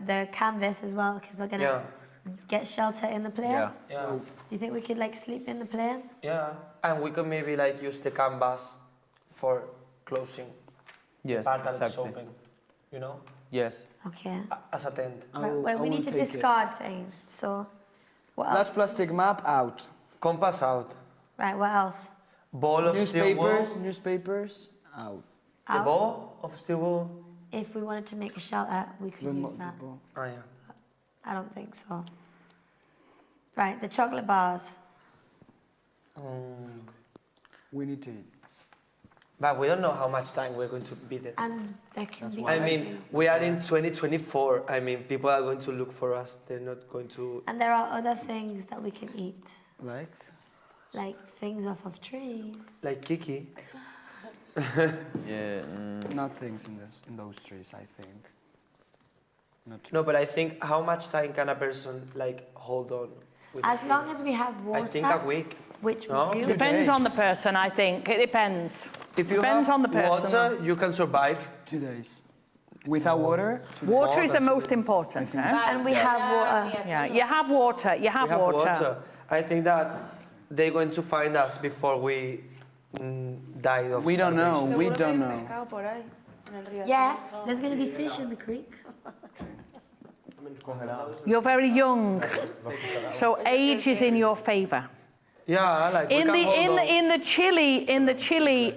the canvas as well because we're going to Yeah. get shelter in the plane. yeah. Yeah. Do you think we could like sleep in the plane? Yeah. And we could maybe like use the canvas for closing yes, part that is exactly. open. You know, Yes. Okay. as a tent. Right, well, I we will need to take it. discard things. So, what else? That's plastic map out. Compass out. Right, what else? Ball of steel wool. Newspapers out. The Out. ball of steel wool. If we wanted to make a shelter, we could use that. Ah, yeah. I don't think so. Right, the chocolate bars. We need to eat. But we don't know how much time we're going to be there. And there can be I other mean, things. we are in 2024. I mean, people are going to look for us. They're not going to. And there are other things that we can eat, Like? like things off of trees. Like Kiki. Yeah. Not things in those trees, I think. Not too. No, but I think how much time can a person like hold on? With As a long thing? as we have water, I think a week. which No? we do. Depends on the person, I think. It depends. If you Depends have on the person. water, you can survive. 2 days. Without water? Water is the that's most important. Eh? And we have water. Yeah, you have water. You have, We have water. water. I think that they're going to find us before we die of We don't know. starvation. We Seguro que don't hay know. pescado por ahí, en el río. Yeah, there's going to be fish in the creek. You're very young, so age is in your favour. Yeah, like we In can the hold on. in the Chile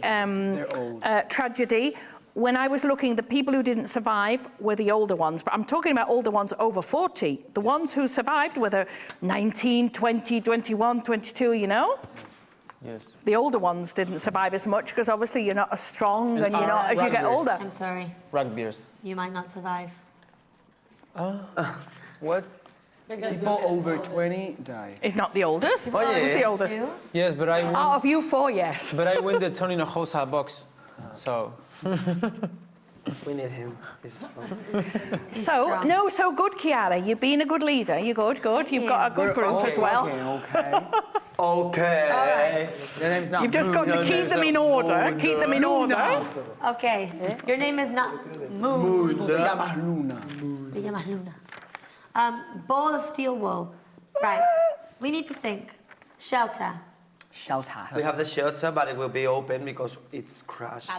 tragedy, when I was looking, the people who didn't survive were the older ones. But I'm talking about older ones over 40. The ones who survived were the 19, 20, 21, 22. You know, Yes. the older ones didn't survive as much because obviously you're not as strong and you're not as you get rugbyers. older. I'm sorry, Rugbyers. you might not survive. What? People over 20 die. He's not the oldest. Oh, yeah. Who's the oldest? You? Yes, but I won. Out of you four, yes. But I win the Tony Hinojosa box. So We need him. He's strong. So, strong. no, so good, Chiara. You've been a good leader. You're good, good. You've got a good group as well. Okay. Okay. Your name's not You've just got to Your keep name's them not in order. Luna. Keep them in order. Okay, your name is not Moon. Te llamas Luna. Te llamas Luna. Ball of steel wool. Right, we need to think. Shelter. Shelter. We have the shelter, but it will be open because it's crashed.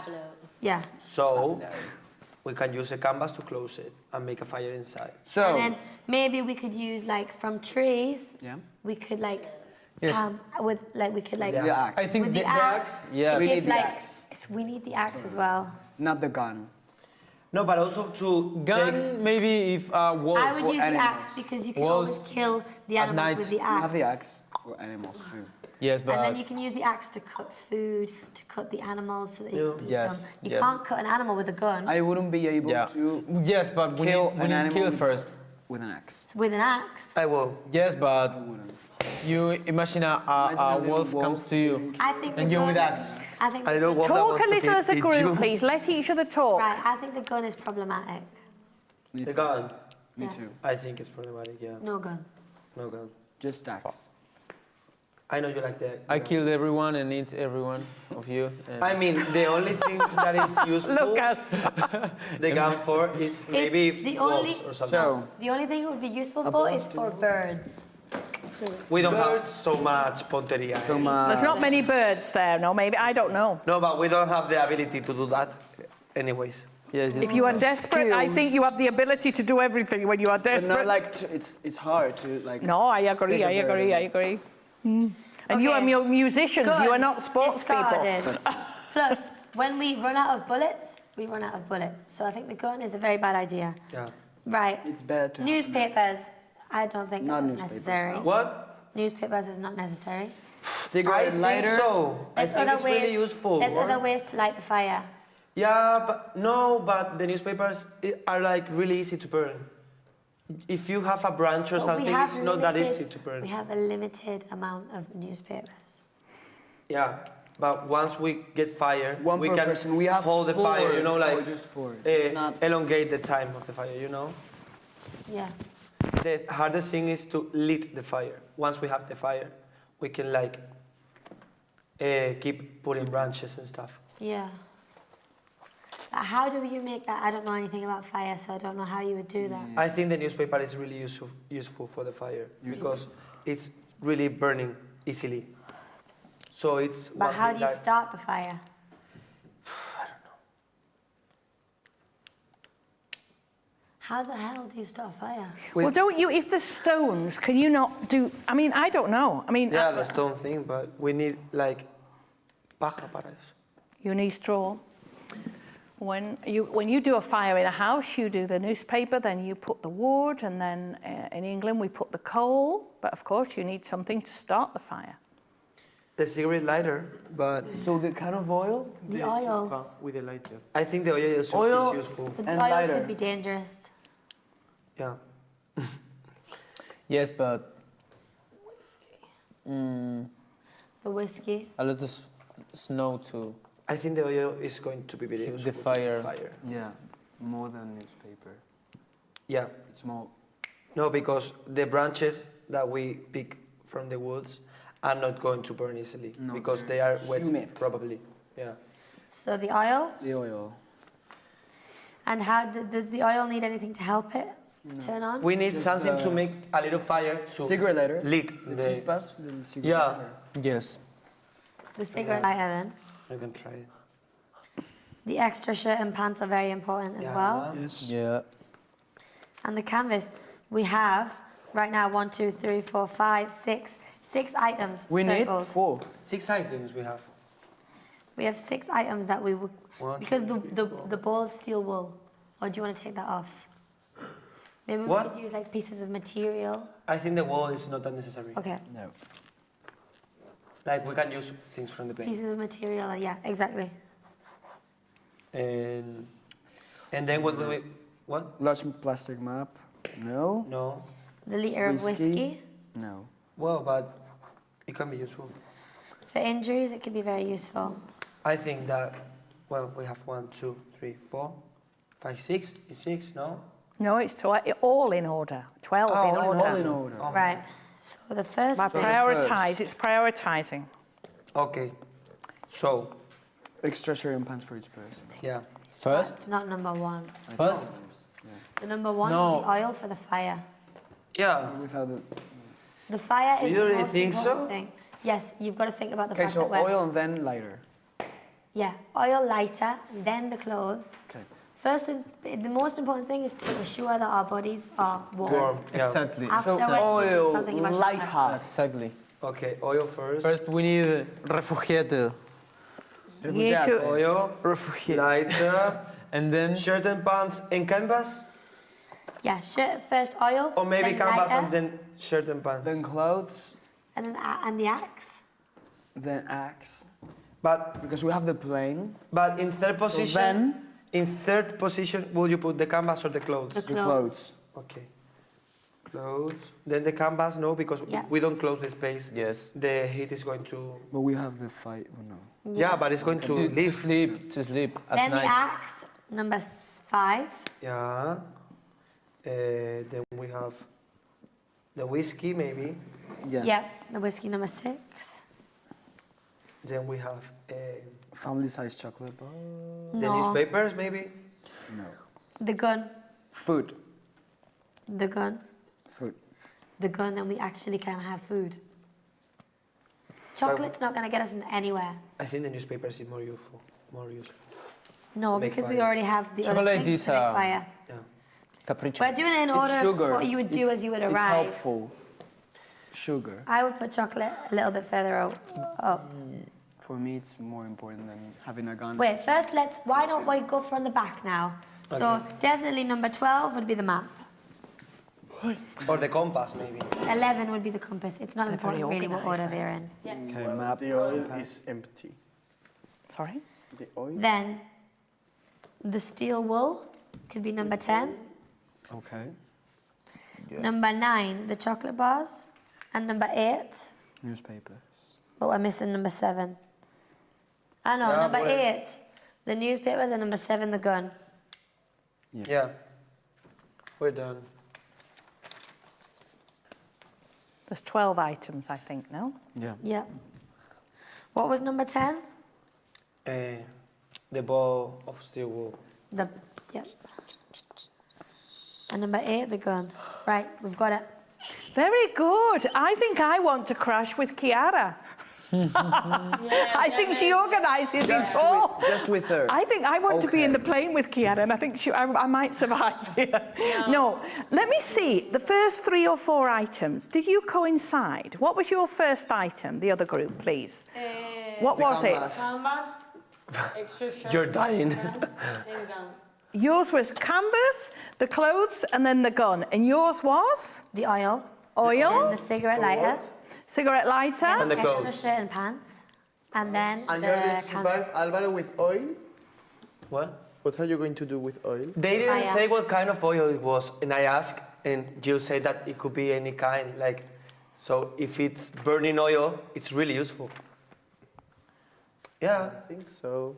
Yeah. So we can use a canvas to close it and make a fire inside. So, And then maybe we could use like from trees. yeah. We could like Yes. with like we could like The The axe. I think with the, the axe. Yeah. We give, need the like, axe. yes, we need the axe as well. Not the gun. No, but also to Gun, maybe if wolf. I would for use the animals. axe because you can Wolves always kill the at animals night. with the You have axe. the axe for animals too. Yes, but And then you can use the axe to cut food, to cut the animals so that you can eat Yes, them. You yes. can't cut an animal with a gun. I wouldn't be able yeah. to Yes, but we kill need, we an need animal kill first. with an axe. With an axe. I will. Yes, but I wouldn't. you imagine a Imagine a little wolf comes wolf to you. I think And the you gun, with axe. I think I the don't gun- want that Talk wants a to little eat as a group, you. please. Let each other talk. Right, I think the gun is problematic. The gun. Me Yeah. too. I think it's problematic, yeah. No gun. No gun. Just axe. I know you like that. I killed everyone and eat everyone of you. And I mean, the only thing that is useful, Look at. the gun for, is maybe the wolves only- or something. So, The only thing it would be useful for is for birds. We don't have so much ponteria. so my, There's not many birds there, no, maybe. I don't know. No, but we don't have the ability to do that anyways. yes, If you are desperate, I think you have the ability to do everything when you are but desperate. not like it's hard to like. No, I agree, I Take a bird agree, I and- agree. And you are Okay. musicians, you are Gun, not sports people. discarded. Plus, when we run out of bullets, we run out of bullets. So I think the gun is a very bad idea. Yeah. Right. It's better to have Newspapers. I don't think Not that's newspapers, necessary. What? Newspapers is not necessary. I cigarette think lighter. so. I think it's really useful. There's What? other ways to light the fire. Yeah, but no, but the newspapers are like really easy to burn. If you have a branch or But something, it's not that easy to burn. We have a limited amount of newspapers. Yeah, but once we get fire, One we per can person. We have hold the four, fire, you know, four, like just four. It's not. elongate the time of the fire, you know? Yeah. The hardest thing is to lit the fire. Once we have the fire, we can like keep putting branches and stuff. Yeah. How do you make that? I don't know anything about fire, so I don't know how you would do that. I think the newspaper is really useful for the fire because it's really burning easily. So it's. But one how thing do you that- start the fire? How the hell do you start a fire? Well, don't you, if there's stones, can you not do, I mean, I don't know. I mean, Yeah, the stone thing, but we need like paja para eso. you need straw. When you do a fire in a house, you do the newspaper, then you put the wood, and then in England we put the coal. But of course, you need something to start the fire. The cigarette lighter, but So the can of oil The oil. With a lighter. I think the oil is Oil- useful. But the And oil lighter. could be dangerous. Yeah. Yes, but The whiskey. a lot of snow to I think the oil is going to be very keep useful the to fire. Yeah, more than newspaper. Yeah. It's more. No, because the branches that we pick from the woods are not going to burn easily No, because they're they are wet, humid. probably. Yeah. So the oil. The oil. And how does the oil need anything to help it turn on? We need Just something to the- make a little fire to Cigarette lighter. lit The the. chispas. The cigarette Yeah. lighter. Yes. The cigarette lighter then. I can try it. The extra shirt and pants are very important as well. Yeah. And the canvas, we have right now 1, 2, 3, 4, 5, 6, 6 items We need circled. 4. 6 items we have. We have 6 items that we would, One, because the ball of steel wool, or do you want to take that off? Maybe we What? could use like pieces of material. I think the wall is not that necessary. Okay, No. Like we can use things from the plane. pieces of material, yeah, exactly. And then what will we? What? Large plastic map. No. No. The liter of Whiskey. whiskey. No. Well, but it can be useful. For injuries, it could be very useful. I think that. Well, we have 1, 2, 3, 4, 5, 6. Is 6? No. No, it's all in order. 12 in order. All in order. Right, so the first But thing, prioritise, it's prioritising. Okay. So Extra shirt and pants for each person. yeah. First. it's not number 1. First. The number 1 No. is the oil for the fire. Yeah. Without the. The fire is You the really most think important so? thing. Yes, you've got to think about the Okay, fact so that we're... oil and then lighter. Yeah, oil lighter, then the clothes. Okay. First, the most important thing is to assure that our bodies are warm. Warm. Yeah. Exactly. Afterwards, So we do oil, something about light shelter. heart. Exactly. Okay. Oil first. First, we need refugiado. You need to, Oil. Refugiado. Lighter. And then Shirt and pants and canvas. Yeah, shirt, first oil, Or maybe then canvas lighter, and then shirt and pants. Then clothes. and then and the axe. Then axe. But Because we have the plane. in third So position. then In third position, will you put the canvas or the clothes? The the clothes. clothes. Okay. Clothes. Then the canvas, no, because Yeah. if we don't close the space, yes. the heat is going to. But we have the fight. Oh no. Yeah, but it's going to leave. To sleep at Then night. the axe, number 5. Yeah. Then we have the whiskey, maybe. Yeah. Yeah, the whiskey number 6. Then we have Family size chocolate bar. the No, newspapers, maybe. No. the gun, Food. the gun, Food. the gun, then we actually can have food. Chocolate's not going to get us anywhere. I think the newspapers is more useful. More useful. No, Make because we fire. already have the other Chocolate things is, to make fire. Yeah. Capriccio. We're doing it in It's order of sugar. what you would do It's- as you would It's arrive. helpful. Sugar. I would put chocolate a little bit further up. For me, it's more important than having a gun. Wait, first why don't we go from the back now? So definitely number 12 would be the map. Or the compass, maybe. 11 would be the compass. It's not important really what order they're in. Okay, map. The oil is empty. sorry? The oil? Then the steel wool could be number 10. Okay. Number 9, the chocolate bars. And number 8, Newspapers. but we're missing number 7. I know, Yeah, number well- 8, the newspapers, and number 7, the gun. Yeah. We're done. There's 12 items, I think, no? Yeah. Yeah. What was number 10? The The bow of steel wool. Yep. And number 8, the gun. Right, we've got it. Very good. I think I want to crash with Kiara. I think she organises it all. Just with her. I think I want to be in the plane with Kiara, and I think I might survive here. No, let me see. The first 3 or 4 items, did you coincide? What was your first item, the other group, please? What was it? Canvas, extra shirt, You're dying. pants, and gun. Yours was canvas, the clothes, and then the gun. And yours was? The oil. Oil, And the cigarette lighter. cigarette lighter. And the Extra clothes. shirt and pants. And then And you're going the to canvas. survive Alvaro with oil? What? What are you going to do with oil? They didn't Fire. say what kind of oil it was, and I asked, and Jill said that it could be any kind. Like, so if it's burning oil, it's really useful. Yeah. I think so.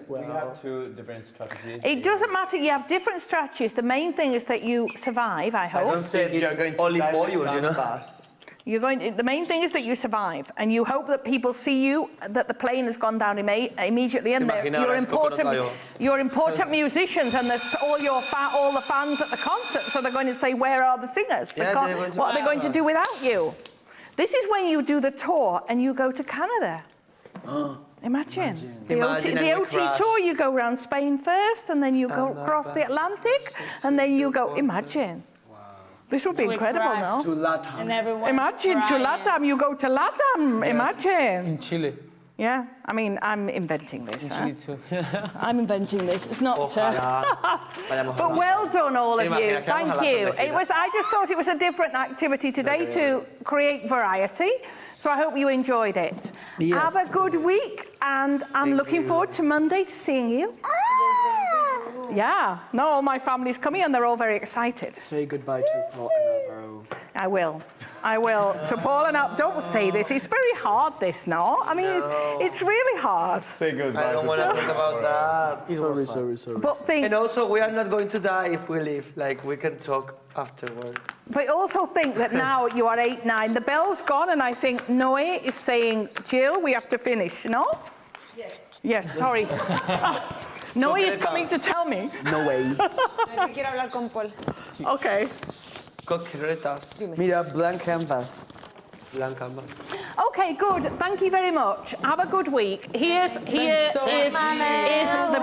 We have 2 different strategies. It doesn't matter, you have different strategies. The main thing is that you survive, I I hope. don't think You're it's going to olive die oil, with you know. canvas. The main thing is that you survive, and you hope that people see you, that the plane has gone down immediately, and Imagina you're ahora es important. coconut oil. You're important musicians, and there's all the fans at the concert. So they're going to say, "Where are the singers? Yeah, they're going to what are they going to have do us. without you?" This is when you do the tour and you go to Canada. Imagine. Imagine The and we OT crash. tour, you go around Spain first, and then you go across the Atlantic, and then you go. Imagine. This would be incredible, crash. no? And everyone. Imagine to LATAM, you go to LATAM. Imagine. In Chile. Yeah, I mean, I'm inventing this. Chile too. I'm inventing this. It's not. Ojalá. Vayamos a But la- well done, all of Imagina you. que vamos a Thank la you. prometida. I just thought it was a different activity today to create variety. So I hope you enjoyed it. Yes. Have a good week, and I'm looking forward to Monday to seeing you. Yeah, no, all my family's coming, and they're all very excited. Say goodbye to Paul and Alvaro. I will. I will. To Paul and up, don't say this. It's very hard, this, no? I mean, it's really hard. Say goodbye. I don't want to talk about that. Sorry. But think, And also, we are not going to die if we leave. Like, we can talk afterwards. but also think that now you are 8, 9. The bell's gone, and I think Noe is saying, Jill, we have to finish, no? Yes. Yes, sorry. Noe is coming to tell me. No way. Quiero hablar con Paul. Okay. Coqueretas. Mira, blank canvas. Blanca más. Okay, good. Thank you very much. Have a good week. Here is the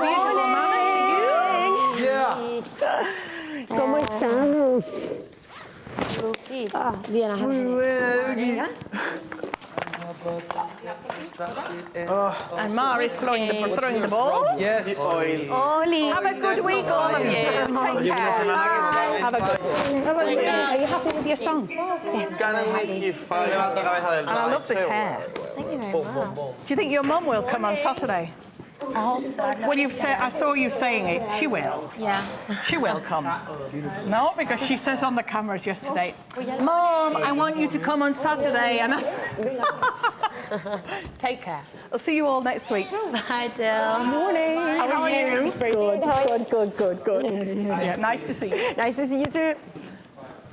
beautiful mama for you. Yeah. ¿Cómo estamos? Ah, bien, I have a And Ma is throwing the balls. Yes. Oli. Have a good week, all of you. Take care. Have a good week. Are you happy with your song? Gonna whiskey fire. Levanta cabeza del And I love this hair. Thank you very much. Do you think your mum will come on Saturday? I hope so. I'd love Well, to you've see said, her. I saw you saying it. She will. Yeah. She will come. No, because she says on the cameras yesterday, Mom, I want you to come on Saturday. And take care. I'll see you all next week. Bye, Jill. Morning. How are you? Good. Yeah, nice to see you. Nice to see you too.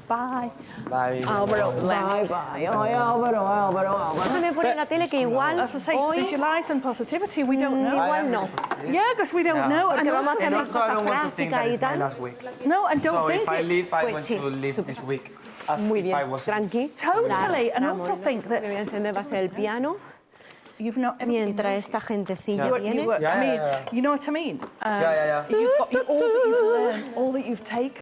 Bye. Bye. Álvaro, bye. Ay, Álvaro. Déjame poner la tele que igual As I say, hoy visualize and positivity, we don't know. igual no. Yeah, because we don't know. And Porque vamos a also, hacer And más also, I cosas don't want to think that prácticas y it's my tal. last week. no, and don't So think if I it. leave, I Pues want sí, to leave this week as Muy if bien, I was. tranqui. Totally, and Vamos, also think Me that voy a encender, va a ser el piano you've not ever mientras esta gentecilla You viene. were- I mean, Yeah. you know what I mean? Yeah. You've got all that you've learned, all that you've taken.